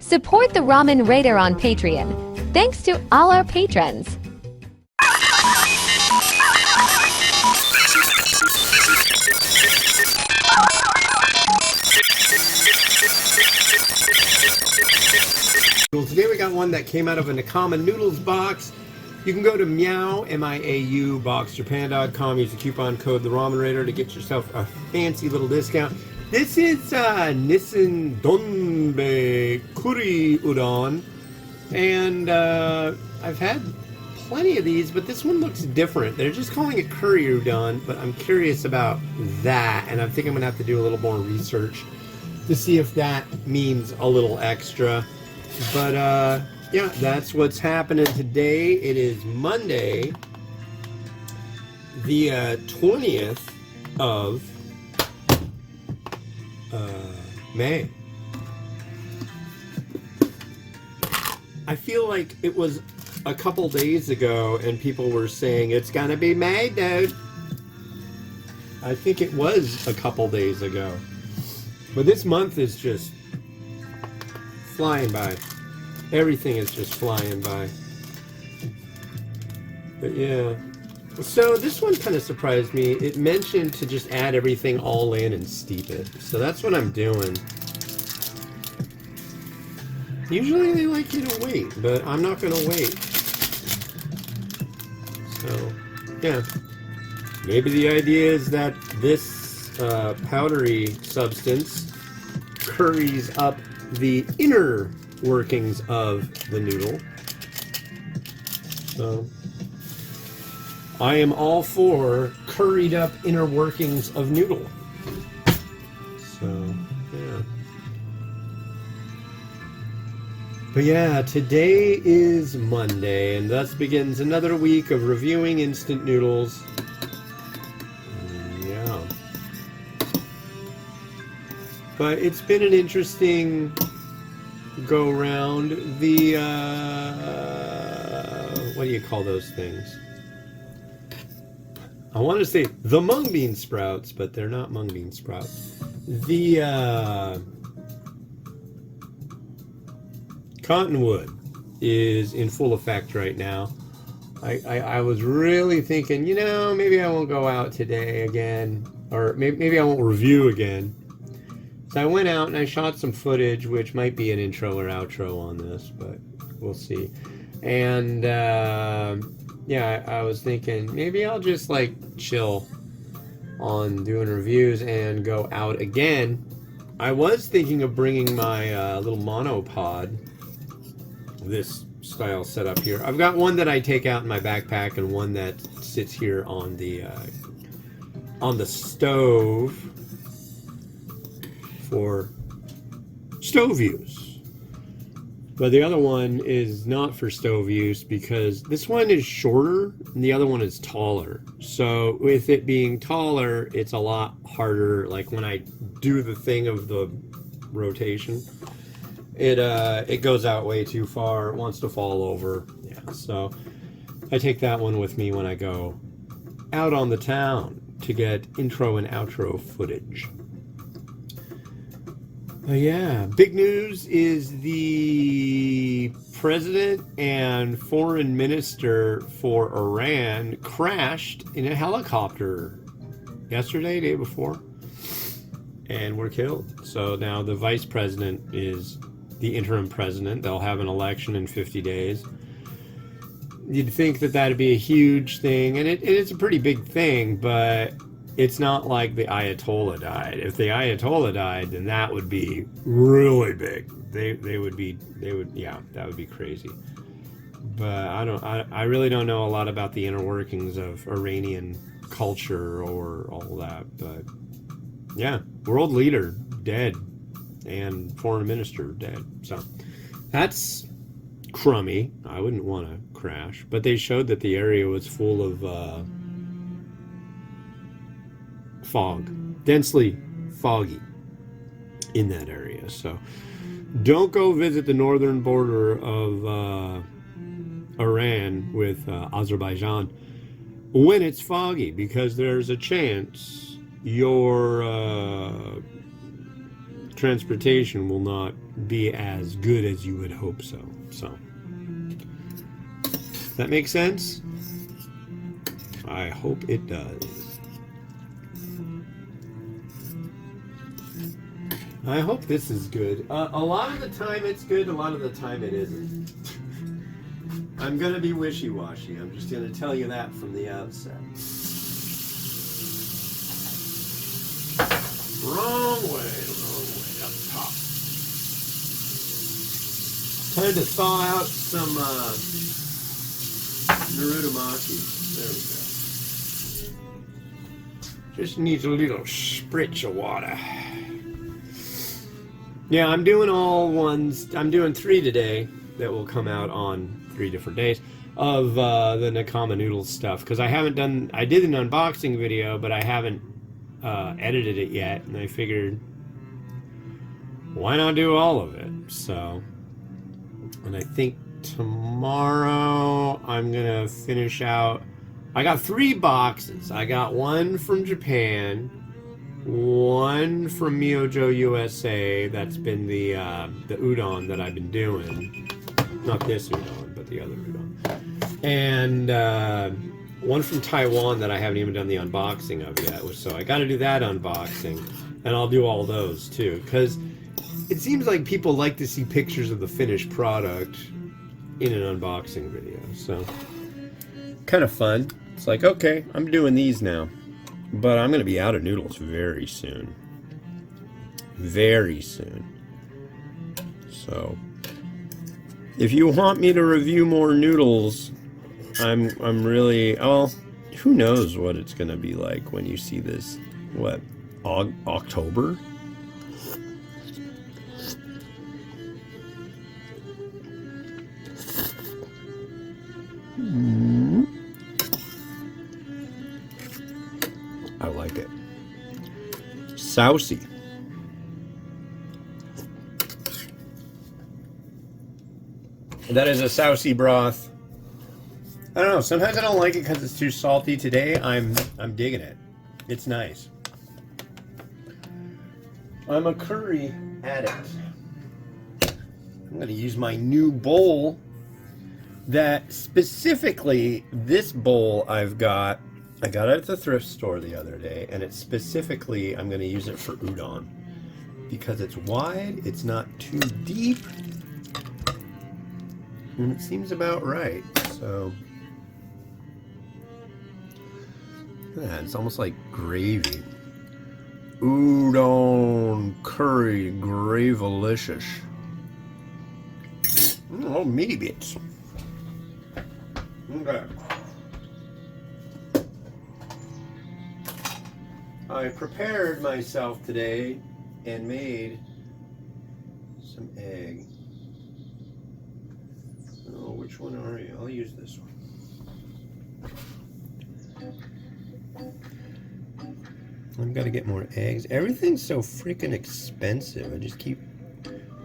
Support the Ramen Raider on Patreon. Thanks to all our patrons. Today we got one that came out of a Nakama Noodles box. You can go to Meow, M-I-A-U, boxjapan.com. Use the coupon code The Ramen Raider to get yourself a fancy little discount. This is Nissin Donbei Kuri Udon. And I've had plenty of these, but this one looks different. They're just calling it Curry Udon, but I'm curious about that. And I think I'm going to have to do a little more research to see if that means a little extra. But, yeah, that's what's happening today. It is Monday, the 20th of May. I feel like it was a couple days ago and people were saying, it's gonna be May, dude. I think it was a couple days ago. But this month is just flying by. Everything is just flying by. But yeah. So this one kind of surprised me. It mentioned to just add everything all in and steep it. So that's what I'm doing. Usually they like you to wait, but I'm not going to wait. So, yeah. Maybe the idea is that this powdery substance curries up the inner workings of the noodle. So I am all for curried up inner workings of noodle. So yeah. But yeah, today is Monday, and thus begins another week of reviewing instant noodles. Yeah. But it's been an interesting go around. The what do you call those things? I want to say the mung bean sprouts, but they're not mung bean sprouts. The cottonwood is in full effect right now. I was really thinking, you know, maybe I won't go out today again, or maybe I won't review again. So I went out and I shot some footage, which might be an intro or outro on this, but we'll see. And yeah, I was thinking maybe I'll just like chill on doing reviews and go out again. I was thinking of bringing my little monopod, this style setup here. I've got one that I take out in my backpack and one that sits here on the stove for stove use. But the other one is not for stove use because this one is shorter and the other one is taller. So with it being taller, it's a lot harder. Like when I do the thing of the rotation, it goes out way too far. It wants to fall over. Yeah, so I take that one with me when I go out on the town to get intro and outro footage. Yeah, big news is the president and foreign minister for Iran crashed in a helicopter yesterday, day before, and were killed. So now the vice president is the interim president. They'll have an election in 50 days. You'd think that that'd be a huge thing, and it's a pretty big thing, but it's not like the Ayatollah died. If the Ayatollah died, then that would be really big. They would yeah, that would be crazy. But I really don't know a lot about the inner workings of Iranian culture or all that. But yeah, world leader dead and foreign minister dead. So that's crummy. I wouldn't want to crash. But they showed that the area was full of fog, densely foggy in that area. So don't go visit the northern border of Iran with Azerbaijan when it's foggy, because there's a chance your transportation will not be as good as you would hope so. So, does that make sense? I hope it does. I hope this is good. A lot of the time it's good, a lot of the time it isn't. I'm going to be wishy-washy. I'm just going to tell you that from the outset. Wrong way, up top. Time to thaw out some Naruto Maki. There we go. Just needs a little spritz of water. Yeah, I'm doing all ones. I'm doing 3 today that will come out on 3 different days of the Nakama Noodle stuff, because I haven't done. I did an unboxing video, but I haven't edited it yet, and I figured why not do all of it. So, and I think tomorrow I'm gonna finish out. I got 3 boxes. I got one from Japan, one from Myojo USA. That's been the udon that I've been doing. Not this udon, but the other udon. And one from Taiwan that I haven't even done the unboxing of yet. So I got to do that unboxing, and I'll do all those too, because it seems like people like to see pictures of the finished product in an unboxing video. So kind of fun. It's like, okay, I'm doing these now. But I'm going to be out of noodles very soon. Very soon. So, if you want me to review more noodles, I'm really... Oh, who knows what it's going to be like when you see this. What? October? I like it. Saucy. That is a saucy broth. I don't know. Sometimes I don't like it because it's too salty. Today, I'm digging it. It's nice. I'm a curry addict. I'm going to use my new bowl. That specifically, this bowl I got it at the thrift store the other day, and it's specifically, I'm going to use it for udon. Because it's wide, it's not too deep, and it seems about right. So, yeah, it's almost like gravy. Udon curry gravelicious. Oh, meaty bits. Okay. I prepared myself today and made some egg. Oh, which one are you? I'll use this one. I've got to get more eggs. Everything's so freaking expensive. I just keep...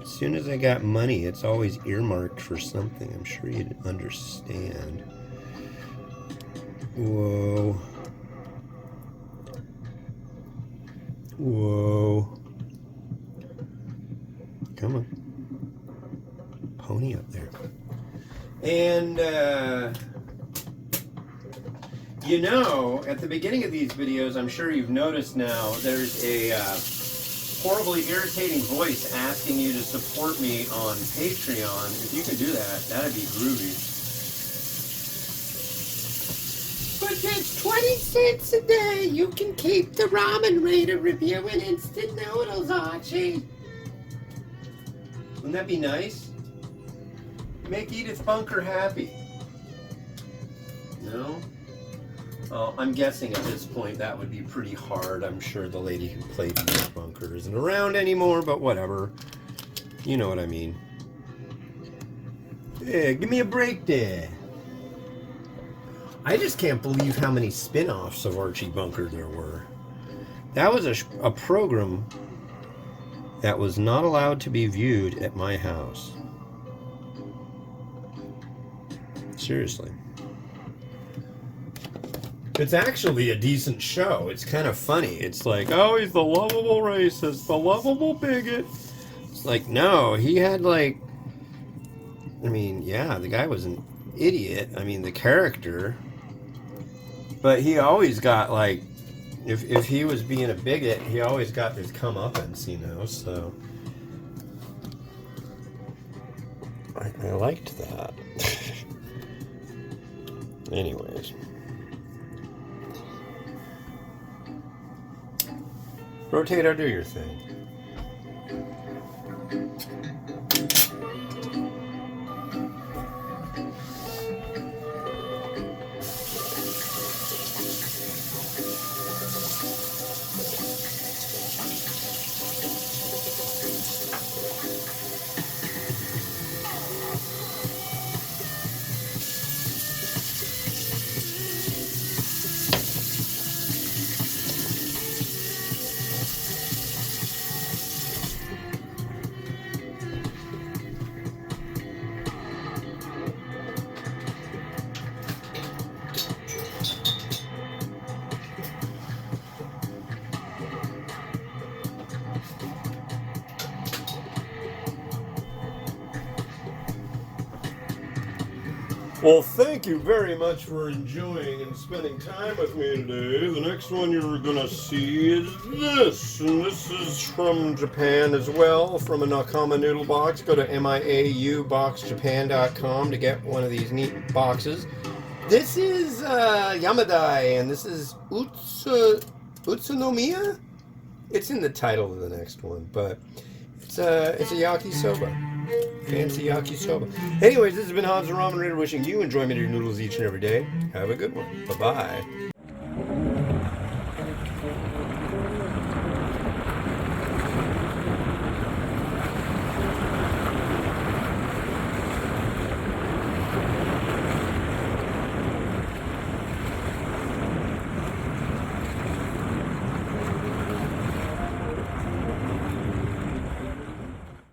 As soon as I got money, it's always earmarked for something. I'm sure you'd understand. Whoa. Whoa. Come on. Pony up there. And, you know, at the beginning of these videos, I'm sure you've noticed now, there's a horribly irritating voice asking you to support me on Patreon. If you could do that, that'd be groovy. For just 20 cents a day, you can keep the Ramen Raider reviewing instant noodles, Archie. Wouldn't that be nice? Make Edith Bunker happy. No? Oh, I'm guessing at this point that would be pretty hard. I'm sure the lady who played Edith Bunker isn't around anymore, but whatever. You know what I mean. Yeah, give me a break there. I just can't believe how many spin-offs of Archie Bunker there were. That was a program that was not allowed to be viewed at my house. Seriously. It's actually a decent show. It's kind of funny. It's like, oh, he's the lovable racist, the lovable bigot. It's like, no, he had like, I mean, yeah, the guy was an idiot. I mean, the character. But he always got like, if he was being a bigot, he always got his comeuppance, you know, so. I liked that. Anyways. Rotato, do your thing. Well, thank you very much for enjoying and spending time with me today. The next one you're going to see is this. And this is from Japan as well, from a Nakama Noodle box. Go to miauboxjapan.com to get one of these neat boxes. This is Yamadai, and this is Utsunomiya? It's in the title of the next one, but it's a yakisoba. Fancy yakisoba. Anyways, this has been Hans the Ramen Raider wishing you enjoyment of your noodles each and every day. Have a good one. Bye-bye.